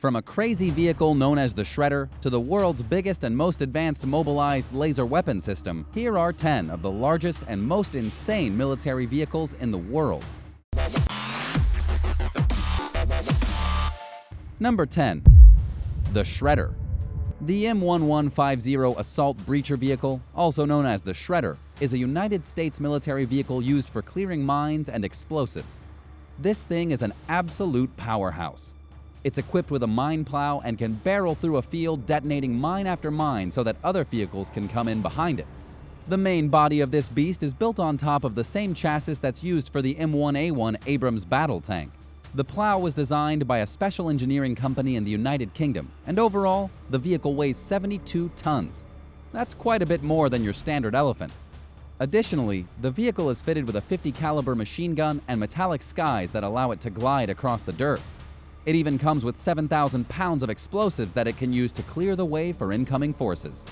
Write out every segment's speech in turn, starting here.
From a crazy vehicle known as the SCHWERER to the world's biggest and most advanced mobilized laser weapon system, here are 10 of the largest and most insane military vehicles in the world. Number 10. The SCHWERER. The M1150 Assault Breacher Vehicle, also known as the SCHWERER, is a United States military vehicle used for clearing mines and explosives. This thing is an absolute powerhouse. It's equipped with a mine plow and can barrel through a field, detonating mine after mine so that other vehicles can come in behind it. The main body of this beast is built on top of the same chassis that's used for the M1A1 Abrams battle tank. The plow was designed by a special engineering company in the United Kingdom, and overall, the vehicle weighs 72 tons. That's quite a bit more than your standard elephant. Additionally, the vehicle is fitted with a .50 caliber machine gun and metallic skies that allow it to glide across the dirt. It even comes with 7,000 pounds of explosives that it can use to clear the way for incoming forces.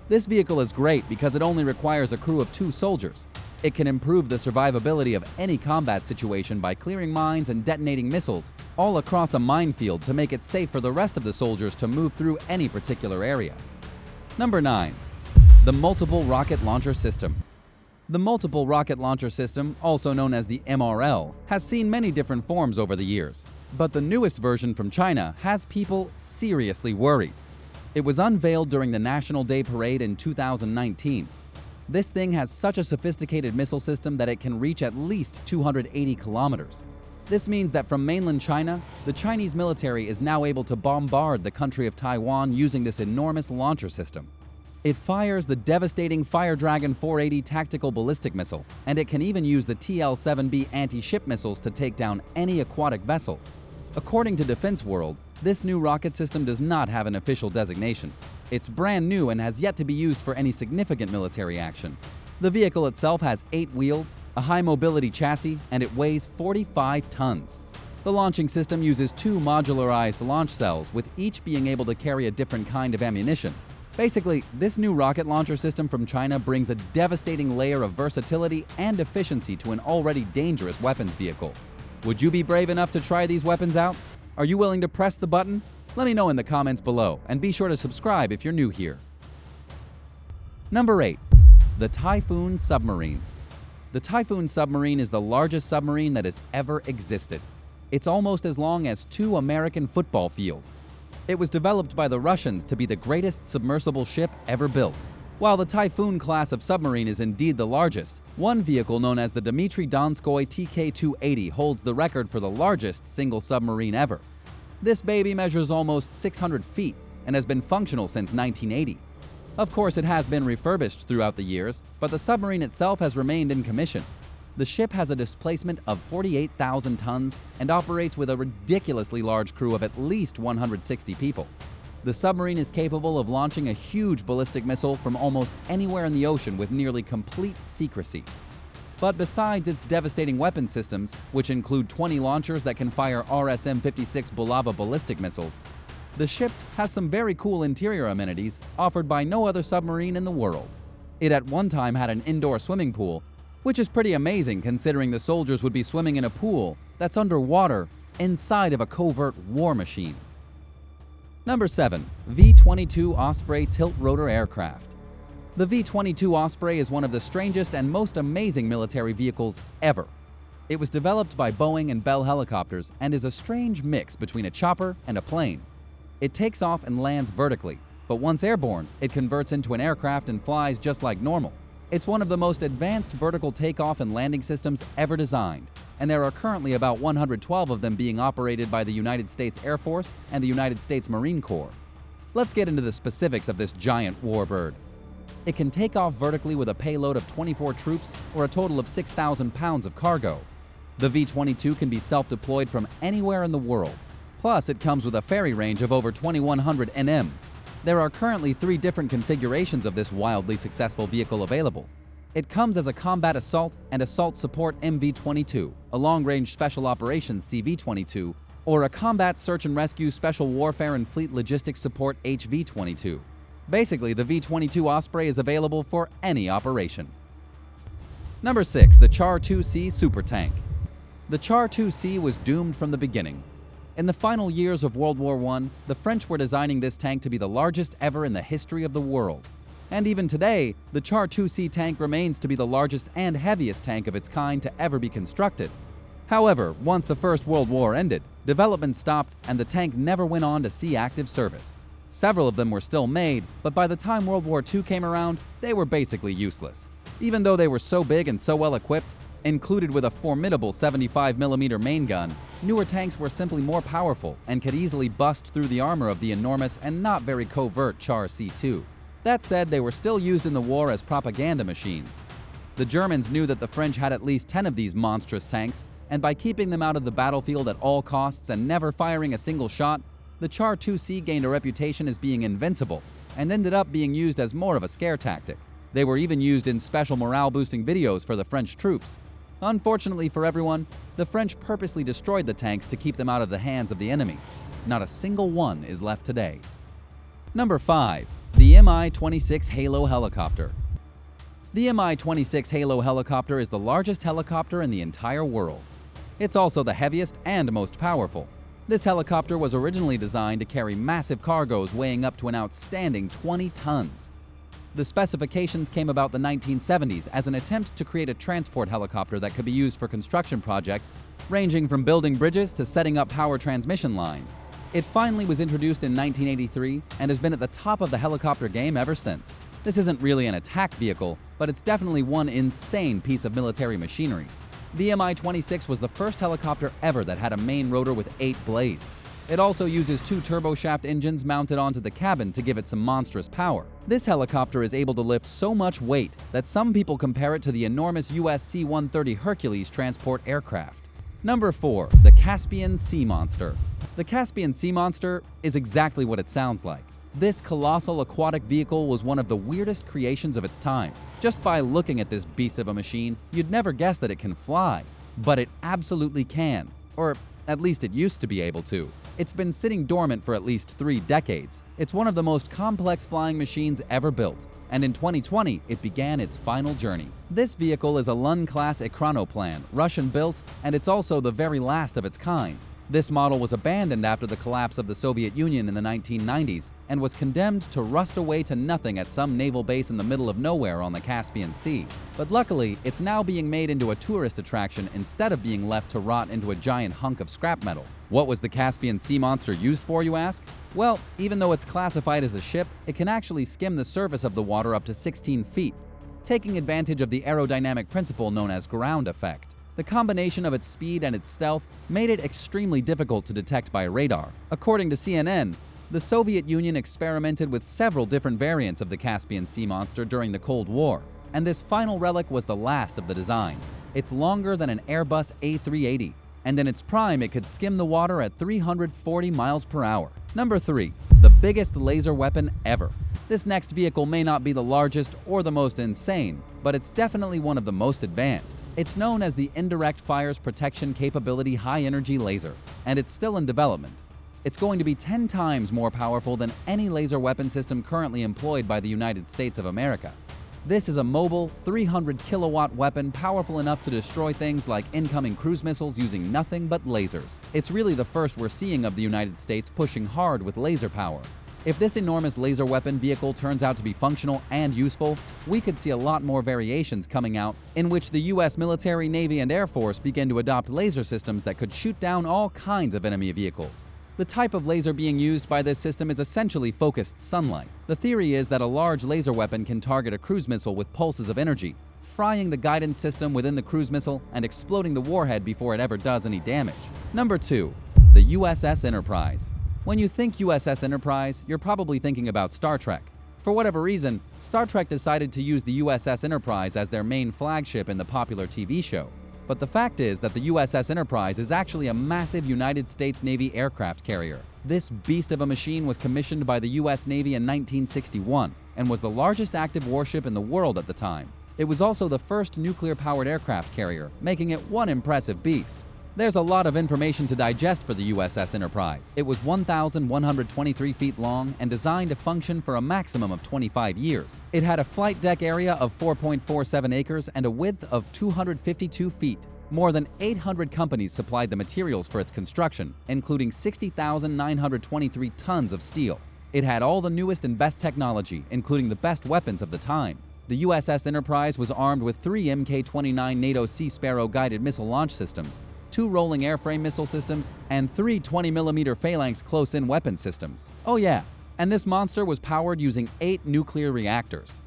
This vehicle is great because it only requires a crew of 2 soldiers. It can improve the survivability of any combat situation by clearing mines and detonating missiles all across a minefield to make it safe for the rest of the soldiers to move through any particular area. Number 9. The Multiple Rocket Launcher System. The Multiple Rocket Launcher System, also known as the MRL, has seen many different forms over the years. But the newest version from China has people seriously worried. It was unveiled during the National Day Parade in 2019. This thing has such a sophisticated missile system that it can reach at least 280 kilometers. This means that from mainland China, the Chinese military is now able to bombard the country of Taiwan using this enormous launcher system. It fires the devastating Fire Dragon 480 tactical ballistic missile, and it can even use the TL-7B anti-ship missiles to take down any aquatic vessels. According to Defense World, this new rocket system does not have an official designation. It's brand new and has yet to be used for any significant military action. The vehicle itself has 8 wheels, a high-mobility chassis, and it weighs 45 tons. The launching system uses 2 modularized launch cells, with each being able to carry a different kind of ammunition. Basically, this new rocket launcher system from China brings a devastating layer of versatility and efficiency to an already dangerous weapons vehicle. Would you be brave enough to try these weapons out? Are you willing to press the button? Let me know in the comments below, and be sure to subscribe if you're new here. Number 8. The Typhoon Submarine. The Typhoon Submarine is the largest submarine that has ever existed. It's almost as long as 2 American football fields. It was developed by the Russians to be the greatest submersible ship ever built. While the Typhoon class of submarine is indeed the largest, one vehicle known as the Dmitry Donskoy TK-280 holds the record for the largest single submarine ever. This baby measures almost 600 feet and has been functional since 1980. Of course, it has been refurbished throughout the years, but the submarine itself has remained in commission. The ship has a displacement of 48,000 tons and operates with a ridiculously large crew of at least 160 people. The submarine is capable of launching a huge ballistic missile from almost anywhere in the ocean with nearly complete secrecy. But besides its devastating weapon systems, which include 20 launchers that can fire M1150 Bulava ballistic missiles, the ship has some very cool interior amenities offered by no other submarine in the world. It at one time had an indoor swimming pool, which is pretty amazing considering the soldiers would be swimming in a pool that's underwater inside of a covert war machine. Number 7. V-22 Osprey Tilt-ROTOR Aircraft. The V-22 Osprey is one of the strangest and most amazing military vehicles ever. It was developed by Boeing and Bell Helicopters and is a strange mix between a chopper and a plane. It takes off and lands vertically, but once airborne, it converts into an aircraft and flies just like normal. It's one of the most advanced vertical takeoff and landing systems ever designed, and there are currently about 112 of them being operated by the United States Air Force and the United States Marine Corps. Let's get into the specifics of this giant warbird. It can take off vertically with a payload of 24 troops or a total of 6,000 pounds of cargo. The V-22 can be self-deployed from anywhere in the world. Plus, it comes with a ferry range of over 2,100 nm. There are currently 3 different configurations of this wildly successful vehicle available. It comes as a Combat Assault and Assault Support MV-22, a Long-Range Special Operations CV-22, or a Combat Search and Rescue Special Warfare and Fleet Logistics Support HV-22. Basically, the V-22 Osprey is available for any operation. Number 6. The CHAR 2C Super Tank. The CHAR 2C was doomed from the beginning. In the final years of World War I, the French were designing this tank to be the largest ever in the history of the world. And even today, the CHAR 2C tank remains to be the largest and heaviest tank of its kind to ever be constructed. However, once the First World War ended, development stopped and the tank never went on to see active service. Several of them were still made, but by the time World War II came around, they were basically useless. Even though they were so big and so well equipped, included with a formidable 75mm main gun, newer tanks were simply more powerful and could easily bust through the armor of the enormous and not very covert CHAR C2. That said, they were still used in the war as propaganda machines. The Germans knew that the French had at least 10 of these monstrous tanks, and by keeping them out of the battlefield at all costs and never firing a single shot, the CHAR 2C gained a reputation as being invincible and ended up being used as more of a scare tactic. They were even used in special morale-boosting videos for the French troops. Unfortunately for everyone, the French purposely destroyed the tanks to keep them out of the hands of the enemy. Not a single one is left today. Number 5. The Mi-26 Halo helicopter. The Mi-26 Halo helicopter is the largest helicopter in the entire world. It's also the heaviest and most powerful. This helicopter was originally designed to carry massive cargoes weighing up to an outstanding 20 tons. The specifications came about the 1970s as an attempt to create a transport helicopter that could be used for construction projects, ranging from building bridges to setting up power transmission lines. It finally was introduced in 1983 and has been at the top of the helicopter game ever since. This isn't really an attack vehicle, but it's definitely one insane piece of military machinery. The Mi-26 was the first helicopter ever that had a main rotor with 8 blades. It also uses 2 turboshaft engines mounted onto the cabin to give it some monstrous power. This helicopter is able to lift so much weight that some people compare it to the enormous US C-130 Hercules transport aircraft. Number 4. The Caspian Sea Monster. The Caspian Sea Monster is exactly what it sounds like. This colossal aquatic vehicle was one of the weirdest creations of its time. Just by looking at this beast of a machine, you'd never guess that it can fly. But it absolutely can. Or at least it used to be able to. It's been sitting dormant for at least 3 decades. It's one of the most complex flying machines ever built, and in 2020, it began its final journey. This vehicle is a Lun-class Ekranoplan, Russian-built, and it's also the very last of its kind. This model was abandoned after the collapse of the Soviet Union in the 1990s and was condemned to rust away to nothing at some naval base in the middle of nowhere on the Caspian Sea. But luckily, it's now being made into a tourist attraction instead of being left to rot into a giant hunk of scrap metal. What was the Caspian Sea Monster used for, you ask? Well, even though it's classified as a ship, it can actually skim the surface of the water up to 16 feet, taking advantage of the aerodynamic principle known as ground effect. The combination of its speed and its stealth made it extremely difficult to detect by radar. According to CNN, the Soviet Union experimented with several different variants of the Caspian Sea Monster during the Cold War, and this final relic was the last of the designs. It's longer than an Airbus A380, and in its prime it could skim the water at 340 miles per hour. Number 3. The biggest laser weapon ever. This next vehicle may not be the largest or the most insane, but it's definitely one of the most advanced. It's known as the Indirect Fires Protection Capability High Energy Laser, and it's still in development. It's going to be 10 times more powerful than any laser weapon system currently employed by the United States of America. This is a mobile, 300-kilowatt weapon powerful enough to destroy things like incoming cruise missiles using nothing but lasers. It's really the first we're seeing of the United States pushing hard with laser power. If this enormous laser weapon vehicle turns out to be functional and useful, we could see a lot more variations coming out in which the US military, Navy, and Air Force begin to adopt laser systems that could shoot down all kinds of enemy vehicles. The type of laser being used by this system is essentially focused sunlight. The theory is that a large laser weapon can target a cruise missile with pulses of energy, frying the guidance system within the cruise missile and exploding the warhead before it ever does any damage. Number 2. The USS Enterprise. When you think USS Enterprise, you're probably thinking about Star Trek. For whatever reason, Star Trek decided to use the USS Enterprise as their main flagship in the popular TV show. But the fact is that the USS Enterprise is actually a massive United States Navy aircraft carrier. This beast of a machine was commissioned by the US Navy in 1961 and was the largest active warship in the world at the time. It was also the first nuclear-powered aircraft carrier, making it one impressive beast. There's a lot of information to digest for the USS Enterprise. It was 1,123 feet long and designed to function for a maximum of 25 years. It had a flight deck area of 4.47 acres and a width of 252 feet. More than 800 companies supplied the materials for its construction, including 60,923 tons of steel. It had all the newest and best technology, including the best weapons of the time. The USS Enterprise was armed with 3 Mk-29 NATO Sea Sparrow guided missile launch systems, 2 rolling airframe missile systems, and 3 20mm phalanx close-in weapon systems. Oh yeah, and this monster was powered using 8 nuclear reactors.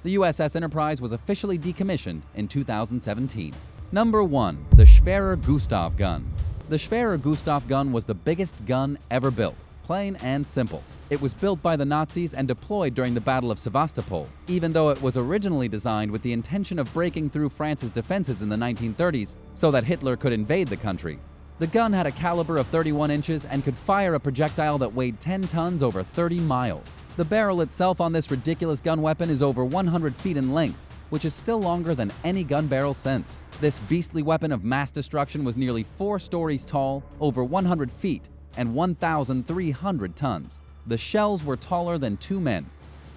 The USS Enterprise was officially decommissioned in 2017. Number 1. The SCHWERER GUSTAV gun. The SCHWERER GUSTAV gun was the biggest gun ever built, plain and simple. It was built by the Nazis and deployed during the Battle of Sevastopol, even though it was originally designed with the intention of breaking through France's defenses in the 1930s so that Hitler could invade the country. The gun had a caliber of 31 inches and could fire a projectile that weighed 10 tons over 30 miles. The barrel itself on this ridiculous gun weapon is over 100 feet in length, which is still longer than any gun barrel since. This beastly weapon of mass destruction was nearly 4 stories tall, over 100 feet, and 1,300 tons. The shells were taller than 2 men.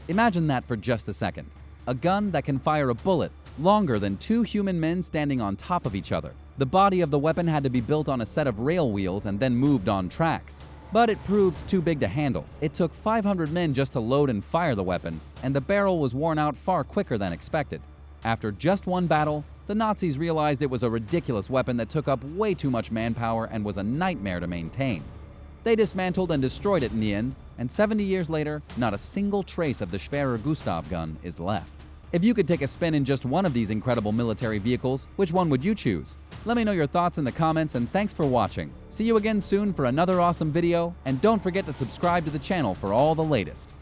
Imagine that for just a second. A gun that can fire a bullet longer than 2 human men standing on top of each other. The body of the weapon had to be built on a set of rail wheels and then moved on tracks. But it proved too big to handle. It took 500 men just to load and fire the weapon, and the barrel was worn out far quicker than expected. After just one battle, the Nazis realized it was a ridiculous weapon that took up way too much manpower and was a nightmare to maintain. They dismantled and destroyed it in the end, and 70 years later, not a single trace of the SCHWERER GUSTAV gun is left. If you could take a spin in just one of these incredible military vehicles, which one would you choose? Let me know your thoughts in the comments, and thanks for watching. See you again soon for another awesome video, and don't forget to subscribe to the channel for all the latest.